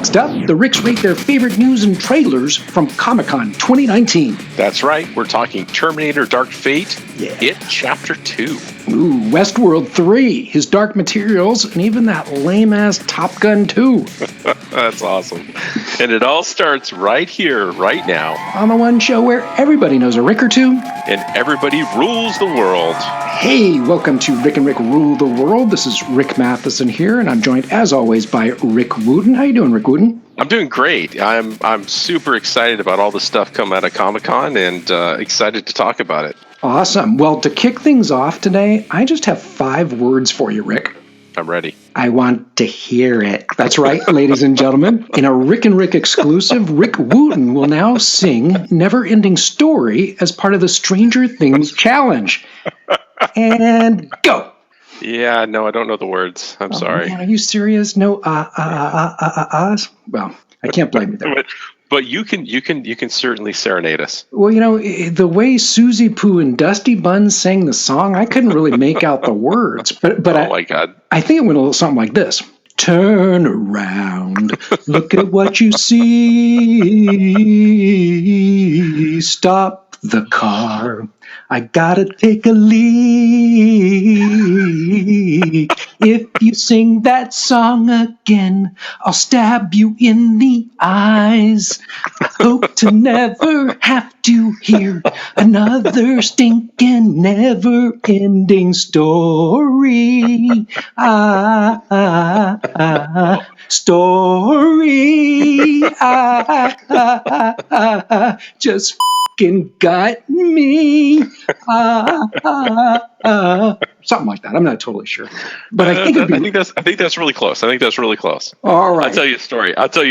Next up, the Ricks rate their favorite news and trailers from ComicCon 2019. That's right. We're talking Terminator Dark Fate, It Chapter 2. Ooh, Westworld 3, his Dark Materials, and even that lame-ass Top Gun 2. That's awesome. And it all starts right here, right now. On the one show where everybody knows a Rick or two. And everybody rules the world. Hey, welcome to Rick and Rick Rule the World. This is Rick Matheson here, and I'm joined, as always, by Rick Wooten. How you doing, Rick Wooten? I'm doing great. I'm super excited about all the stuff coming out of Comic-Con and excited to talk about it. Awesome. Well, to kick things off today, I just have 5 words for you, Rick. I'm ready. I want to hear it. That's right, ladies and gentlemen. In a Rick and Rick exclusive, Rick Wooten will now sing Never Ending Story as part of the Stranger Things Challenge. And go. Yeah, no, I don't know the words. I'm sorry. Man, are you serious? No, Well, I can't blame you there. But you can certainly serenade us. Well, you know, the way Susie Pooh and Dusty Buns sang the song, I couldn't really make out the words. But oh my God. I think it went a little something like this. Turn around, look at what you see. Stop the car. I gotta take a leak. If you sing that song again, I'll stab you in the eyes. I hope to never have to hear another stinking, never-ending story. Story. Just got me. Something like that. I'm not totally sure, but I think that's really close. All right. I'll tell you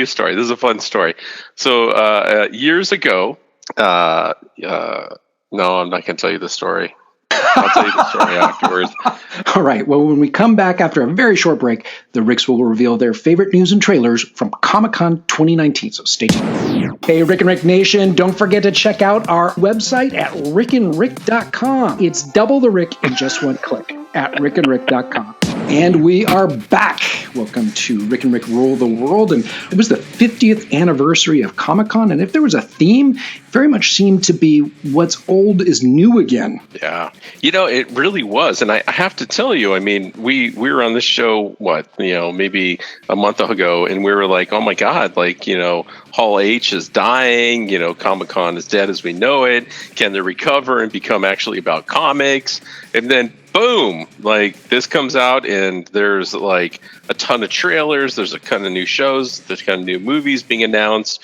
a story. This is a fun story. So years ago, no, I'm not going to tell you the story. I'll tell you the story afterwards. All right. Well, when we come back after a very short break, the Ricks will reveal their favorite news and trailers from Comic-Con 2019. So stay tuned. Hey, Rick and Rick Nation, don't forget to check out our website at rickandrick.com. It's double the Rick in just one click at rickandrick.com. And we are back. Welcome to Rick and Rick Rule the World. And it was the 50th anniversary of Comic-Con. And if there was a theme, it very much seemed to be what's old is new again. Yeah. You know, it really was. And I have to tell you, I mean, we were on this show, maybe a month ago, and we were like, oh my God, Hall H is dying, Comic-Con is dead as we know it. Can they recover and become actually about comics? And then boom, this comes out and there's a ton of trailers, there's a ton of new shows, there's kind of new movies being announced,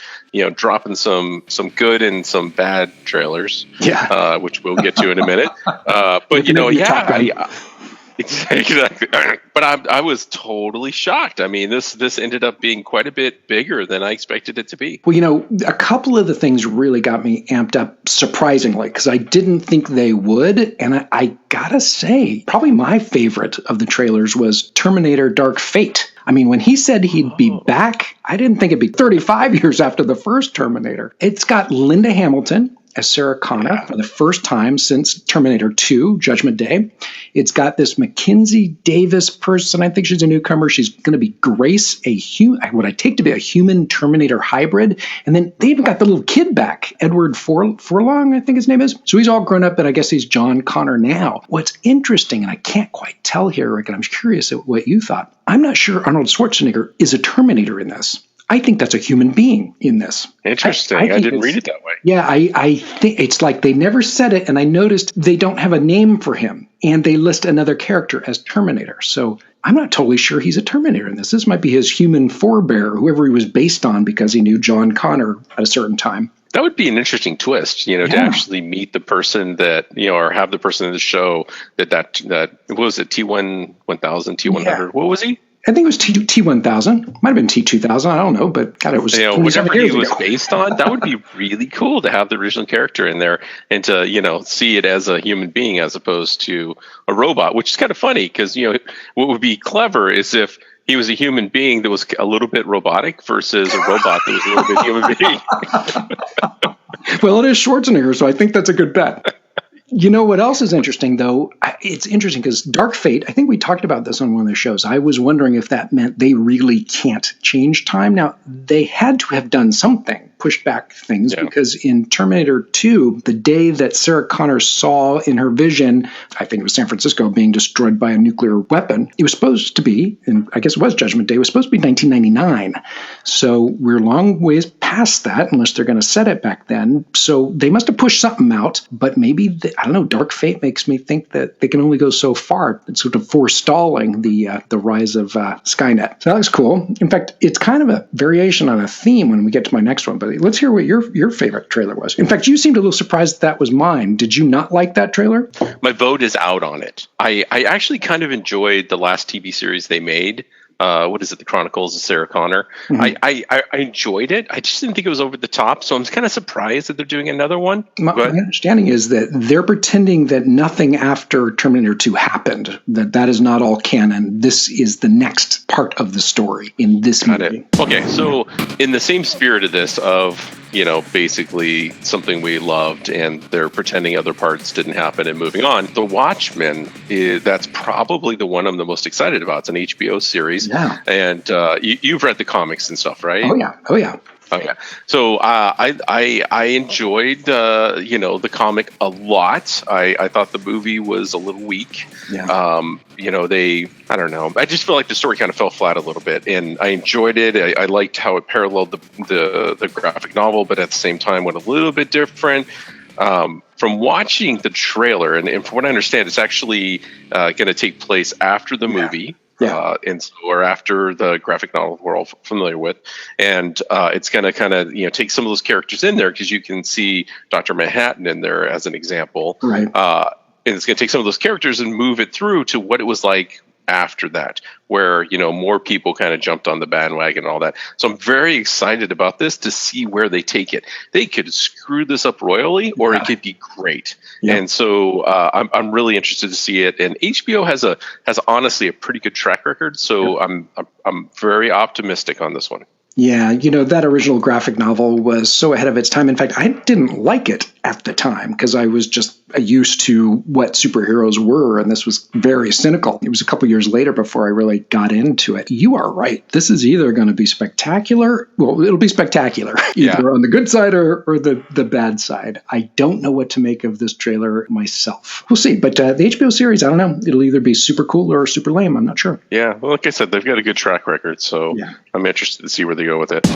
dropping some good and some bad trailers, which we'll get to in a minute. Exactly. But I was totally shocked. I mean, this ended up being quite a bit bigger than I expected it to be. Well, a couple of the things really got me amped up, surprisingly, because I didn't think they would. And I gotta say, probably my favorite of the trailers was Terminator Dark Fate. I mean, when he said he'd be back, I didn't think it'd be 35 years after the first Terminator. It's got Linda Hamilton as Sarah Connor for the first time since Terminator 2, Judgment Day. It's got this Mackenzie Davis person. I think she's a newcomer. She's going to be Grace, what I take to be a human Terminator hybrid. And then they even got the little kid back, Edward Furlong, I think his name is. So he's all grown up, and I guess he's John Connor now. What's interesting, and I can't quite tell here, Rick, and I'm curious at what you thought, I'm not sure Arnold Schwarzenegger is a Terminator in this. I think that's a human being in this. Interesting. I didn't read it that way. Yeah, I think it's like they never said it, and I noticed they don't have a name for him, and they list another character as Terminator. So I'm not totally sure he's a Terminator in this. This might be his human forebear, whoever he was based on, because he knew John Connor at a certain time. That would be an interesting twist, to actually meet the person that, or have the person in the show that what was it, T1000, T100, What was he? I think it was T1000. Might have been T2000. I don't know, but God, it was. Whatever he was based on, that would be really cool to have the original character in there and to see it as a human being as opposed to a robot, which is kind of funny because what would be clever is if he was a human being that was a little bit robotic versus a robot that was a little bit human being. Well, it is Schwarzenegger, so I think that's a good bet. You know what else is interesting, though? It's interesting because Dark Fate, I think we talked about this on one of the shows. I was wondering if that meant they really can't change time. Now, they had to have done something, pushed back things, because in Terminator 2, the day that Sarah Connor saw in her vision, I think it was San Francisco being destroyed by a nuclear weapon, it was supposed to be, and I guess it was Judgment Day, it was supposed to be 1999. So we're a long ways past that, unless they're going to set it back then. So they must have pushed something out, but maybe, I don't know, Dark Fate makes me think that they can only go so far. It's sort of forestalling the rise of Skynet. So that was cool. In fact, it's kind of a variation on a theme when we get to my next one, but let's hear what your favorite trailer was. In fact, you seemed a little surprised that was mine. Did you not like that trailer? My vote is out on it. I actually kind of enjoyed the last TV series they made. What is it? The Chronicles of Sarah Connor. Mm-hmm. I enjoyed it. I just didn't think it was over the top. So I'm kind of surprised that they're doing another one. My understanding is that they're pretending that nothing after Terminator 2 happened, that is not all canon. This is the next part of the story in this movie. Okay, so in the same spirit of this, basically something we loved and they're pretending other parts didn't happen and moving on. The Watchmen, that's probably the one I'm the most excited about. It's an HBO series. Yeah. And you've read the comics and stuff, right? Oh, yeah. Okay. So I enjoyed the comic a lot. I thought the movie was a little weak. Yeah. I don't know. I just feel like the story kind of fell flat a little bit, and I enjoyed it. I liked how it paralleled the graphic novel, but at the same time went a little bit different. From watching the trailer, and from what I understand, it's actually going to take place after the movie. Yeah. Or after the graphic novel we're all familiar with. And it's going to kind of, take some of those characters in there because you can see Dr. Manhattan in there as an example. Right. And it's going to take some of those characters and move it through to what it was like after that, where, more people kind of jumped on the bandwagon and all that. So I'm very excited about this to see where they take it. They could screw this up royally, or it could be great. Yeah. And so I'm really interested to see it. And HBO has honestly a pretty good track record. So I'm very optimistic on this one. Yeah, that original graphic novel was so ahead of its time. In fact, I didn't like it at the time because I was just used to what superheroes were, and this was very cynical. It was a couple years later before I really got into it. You are right. This is either going to be spectacular. Well, it'll be spectacular, either on the good side or the bad side. I don't know what to make of this trailer myself. We'll see. But the HBO series, I don't know. It'll either be super cool or super lame. I'm not sure. Yeah, well, like I said, they've got a good track record, so I'm interested to see where they go with it.